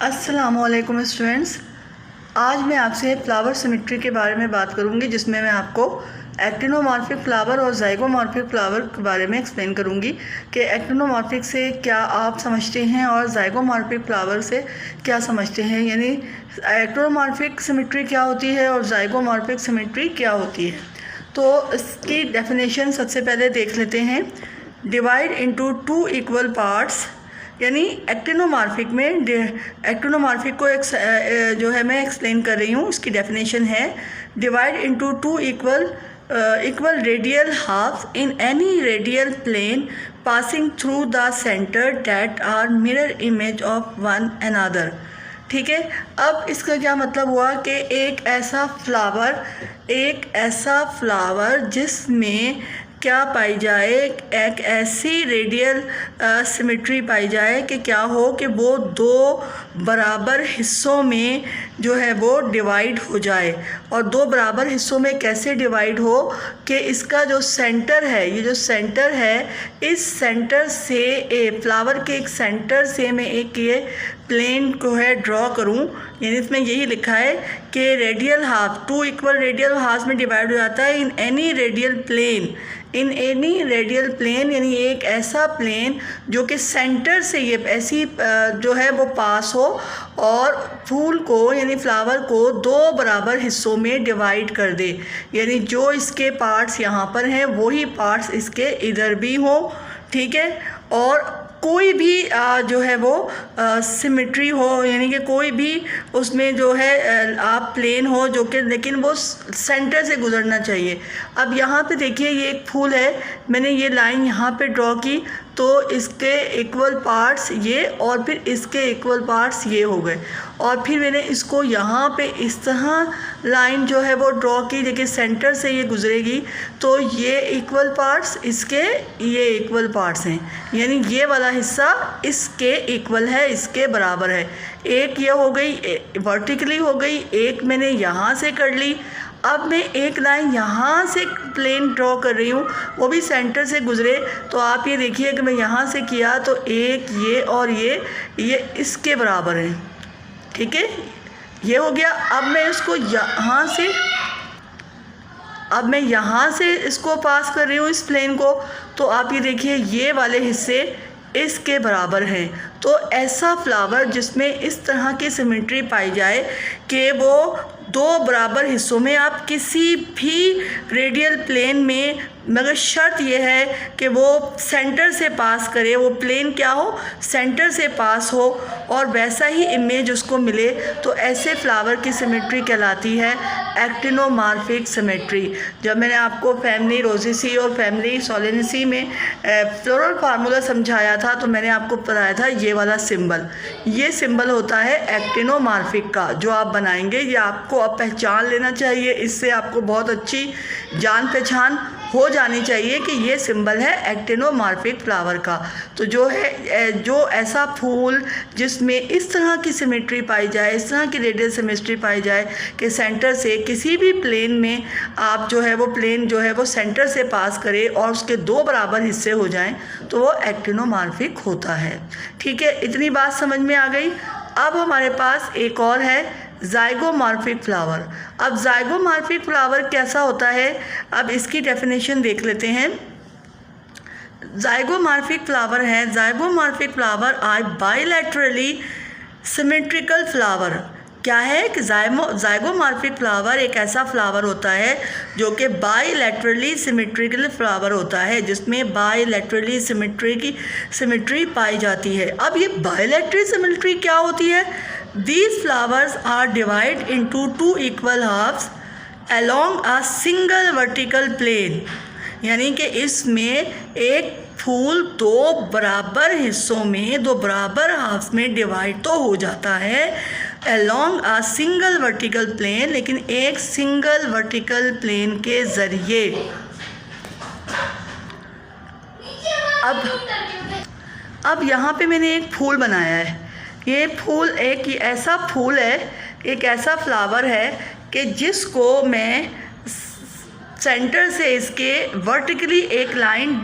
अस्सलामुअलैकुम स्टूडेंट्स, आज मैं आपसे फ्लावर सिमेट्री के बारे में बात करूंगी, जिसमें मैं आपको एक्टिनोमॉर्फिक फ्लावर और ज़ाइगोमॉर्फिक फ्लावर के बारे में एक्सप्लेन करूंगी कि एक्टिनोमॉर्फिक से क्या आप समझते हैं और ज़ाइगोमॉर्फिक फ्लावर से क्या समझते हैं, यानी एक्टिनोमॉर्फिक सिमेट्री क्या होती है और ज़ाइगोमॉर्फिक सिमेट्री क्या होती है। तो इसकी डेफिनेशन सबसे पहले देख लेते हैं। Divide into two equal parts, यानी एक्टिनोमॉर्फिक में एक्टिनोमॉर्फिक को जो है मैं एक्सप्लेन कर रही हूँ। इसकी डेफिनेशन है divide into two equal radial half in any radial plane passing through the centre that are mirror image of one another. ठीक है, अब इसका क्या मतलब हुआ कि एक ऐसा फ्लावर जिसमें क्या पाई जाए, एक ऐसी रेडियल सिमेट्री पाई जाए कि क्या हो कि वो दो बराबर हिस्सों में जो है वो डिवाइड हो जाए। और दो बराबर हिस्सों में कैसे डिवाइड हो कि इसका जो सेंटर है, ये जो सेंटर है, इस सेंटर से फ्लावर के एक सेंटर से मैं एक ये प्लेन को है ड्रॉ करूं, यानी इसमें यही लिखा है कि radial half two equal radial half में डिवाइड हो जाता है इन एनी रेडियल प्लेन, यानी एक ऐसा प्लेन जो कि सेंटर से ये ऐसी जो है वो पास हो और फूल को यानी फ्लावर को दो बराबर हिस्सों में डिवाइड कर दे, यानी जो इसके पार्ट्स यहाँ पर हैं वही पार्ट्स इसके इधर भी हो। ठीक है, और कोई भी जो है वो सिमेट्री हो, यानी कि कोई भी उसमें जो है आप प्लेन हो जो कि लेकिन वो सेंटर से गुजरना चाहिए। अब यहाँ पे देखिए ये एक फूल है, मैंने ये लाइन यहाँ पे ड्रॉ की तो इसके इक्वल पार्ट्स ये और फिर इसके इक्वल पार्ट्स ये हो गए, और फिर मैंने इसको यहाँ पे इस तरह लाइन जो है वो ड्रॉ की, देखिए सेंटर से ये गुजरेगी तो ये इक्वल पार्ट्स इसके ये इक्वल पार्ट्स हैं, यानी ये वाला हिस्सा इसके इक्वल है, इसके बराबर है। एक ये हो गई वर्टिकली हो गई, एक मैंने यहाँ से कर ली। अब मैं एक लाइन यहाँ से प्लेन ड्रॉ कर रही हूँ, वो भी सेंटर से गुजरे, तो आप ये देखिए कि मैं यहाँ से किया तो एक ये और ये इसके बराबर है। ठीक है, ये हो गया। अब मैं इसको यहाँ से इसको पास कर रही हूँ इस प्लेन को, तो आप ये देखिए ये वाले हिस्से इसके बराबर हैं। तो ऐसा फ्लावर जिसमें इस तरह की सिमेट्री पाई जाए कि वो दो बराबर हिस्सों में आप किसी भी रेडियल प्लेन में, मगर शर्त यह है कि वो सेंटर से पास करे, वो प्लेन क्या हो, सेंटर से पास हो और वैसा ही इमेज उसको मिले, तो ऐसे फ्लावर की सिमेट्री कहलाती है एक्टिनोमॉर्फिक सिमेट्री। जब मैंने आपको फैमिली रोजेसी और फैमिली सोलेनेसी में फ्लोरल फार्मूला समझाया था तो मैंने आपको बताया था ये वाला ये सिंबल होता है एक्टिनोमॉर्फिक का, जो आप बनाएंगे ये आपको अब पहचान लेना चाहिए। इससे आपको बहुत अच्छी जान पहचान हो जानी चाहिए कि ये सिंबल है एक्टिनोमॉर्फिक फ्लावर का। तो जो ऐसा फूल जिसमें इस तरह की सिमेट्री पाई जाए, इस तरह की रेडियल सिमेट्री पाई जाए कि सेंटर से किसी भी प्लेन में आप जो है वो प्लेन जो है वो सेंटर से पास करे और उसके दो बराबर हिस्से हो जाएं, तो वो एक्टिनोमॉर्फिक होता है। ठीक है, इतनी बात समझ में आ गई। अब हमारे पास एक और है ज़ाइगोमॉर्फिक फ्लावर। अब ज़ाइगोमॉर्फिक फ्लावर कैसा होता है, अब इसकी डेफिनेशन देख लेते हैं। ज़ाइगोमॉर्फिक फ्लावर आर बाइलैटरली सिमेट्रिकल फ्लावर। क्या है कि ज़ाइगोमॉर्फिक फ्लावर एक ऐसा फ्लावर होता है जो कि बाइलैटरली सिमेट्रिकल फ्लावर होता है, जिसमें बाइलैटरली सिमेट्री पाई जाती है। अब ये बाइलैटरल सिमेट्री क्या होती है? These flowers are divided into two equal halves along a single vertical plane, यानी कि इसमें एक फूल दो बराबर हिस्सों में, दो बराबर हाफ में डिवाइड तो हो जाता है along a single vertical plane, लेकिन एक सिंगल वर्टिकल प्लेन के ज़रिए। अब यहाँ पे मैंने एक फूल बनाया है। ये फूल एक ऐसा फ्लावर है कि जिसको मैं सेंटर से इसके वर्टिकली एक लाइन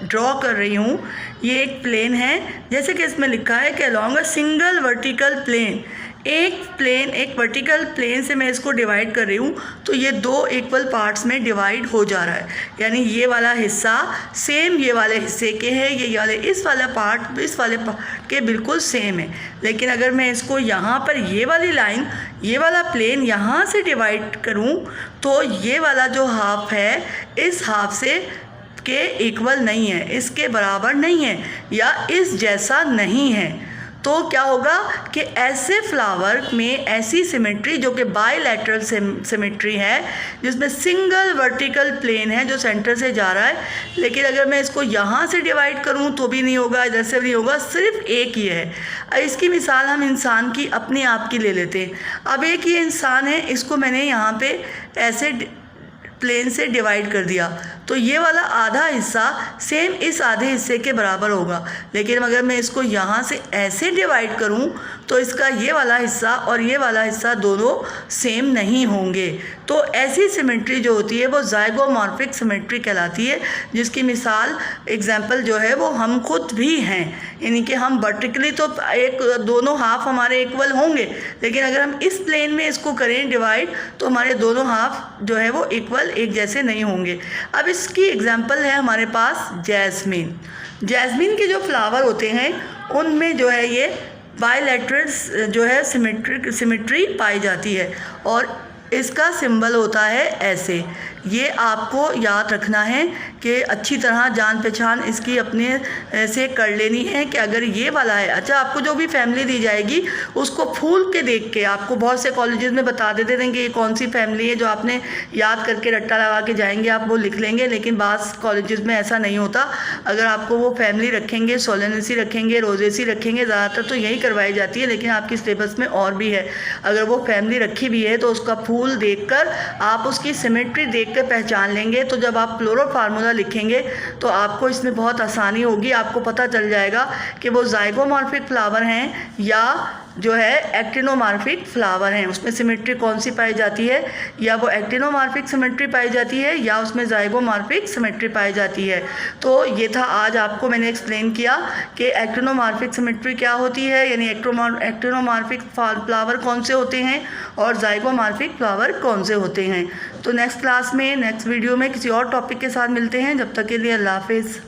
ड्रॉ कर रही हूँ ये एक प्लेन है, जैसे कि इसमें लिखा है कि along a single vertical plane, एक वर्टिकल प्लेन से मैं इसको डिवाइड कर रही हूँ, तो ये दो इक्वल पार्ट्स में डिवाइड हो जा रहा है। यानी ये वाला हिस्सा सेम ये वाले हिस्से के है, ये वाले इस वाला पार्ट इस वाले पार्ट के बिल्कुल सेम है। लेकिन अगर मैं इसको यहाँ पर ये वाली लाइन, ये वाला प्लेन यहाँ से डिवाइड करूँ, तो ये वाला जो हाफ है इस हाफ से के इक्वल नहीं है, इसके बराबर नहीं है या इस जैसा नहीं है। तो क्या होगा कि ऐसे फ्लावर में ऐसी सिमेट्री जो कि बायलैटरल सिमेट्री है, जिसमें सिंगल वर्टिकल प्लेन है जो सेंटर से जा रहा है, लेकिन अगर मैं इसको यहाँ से डिवाइड करूँ तो भी नहीं होगा, इधर से भी नहीं होगा, सिर्फ एक ही है। इसकी मिसाल हम इंसान की अपने आप की ले लेते हैं। अब एक ये इंसान है, इसको मैंने यहाँ पे ऐसे प्लेन से डिवाइड कर दिया, तो ये वाला आधा हिस्सा सेम इस आधे हिस्से के बराबर होगा। लेकिन अगर मैं इसको यहाँ से ऐसे डिवाइड करूँ तो इसका ये वाला हिस्सा और ये वाला हिस्सा दोनों सेम नहीं होंगे। तो ऐसी सिमेट्री जो होती है वो ज़ाइगोमॉर्फिक सिमेट्री कहलाती है, जिसकी मिसाल एग्जांपल जो है वो हम खुद भी हैं। यानी कि हम वर्टिकली तो दोनों हाफ हमारे इक्वल होंगे, लेकिन अगर हम इस प्लेन में इसको करें डिवाइड तो हमारे दोनों हाफ जो है वो इक्वल एक जैसे नहीं होंगे। अब इसकी एग्जांपल है हमारे पास जैस्मीन। जैस्मीन के जो फ्लावर होते हैं उनमें जो है ये बायलैटरल जो है सिमेट्री पाई जाती है और इसका सिंबल होता है ऐसे। ये आपको याद रखना है कि अच्छी तरह जान पहचान इसकी अपने से कर लेनी है कि अगर ये वाला है। अच्छा, आपको जो भी फैमिली दी जाएगी उसको फूल के देख के, आपको बहुत से कॉलेजेस में बता देते हैं कि ये कौन सी फैमिली है, जो आपने याद करके रट्टा लगा के जाएंगे आप वो लिख लेंगे, लेकिन बाज़ कॉलेजेस में ऐसा नहीं होता। अगर आपको वो फैमिली रखेंगे, सोलेनेसी रखेंगे, रोजेसी रखेंगे, ज़्यादातर तो यही करवाई जाती है, लेकिन आपकी सिलेबस में और भी है। अगर वो फैमिली रखी भी है तो उसका फूल देखकर आप उसकी सिमेट्री देख कर पहचान लेंगे। तो जब आप क्लोरो फार्मूला लिखेंगे तो आपको इसमें बहुत आसानी होगी, आपको पता चल जाएगा कि वो ज़ाइगोमॉर्फिक फ्लावर हैं या जो है एक्टिनोमॉर्फिक फ्लावर हैं। उसमें सिमेट्री कौन सी पाई जाती है, या वो एक्टिनोमॉर्फिक सिमेट्री पाई जाती है या उसमें ज़ाइगोमॉर्फिक सिमेट्री पाई जाती है। तो ये था आज आपको मैंने एक्सप्लेन किया कि एक्टिनोमॉर्फिक सिमेट्री क्या होती है, यानी एक्टिनोमॉर्फिक फ्लावर कौन से होते हैं और ज़ाइगोमॉर्फिक फ्लावर कौन से होते हैं। तो नेक्स्ट क्लास में, नेक्स्ट वीडियो में किसी और टॉपिक के साथ मिलते हैं। जब तक के लिए अल्लाह हाफ़िज़।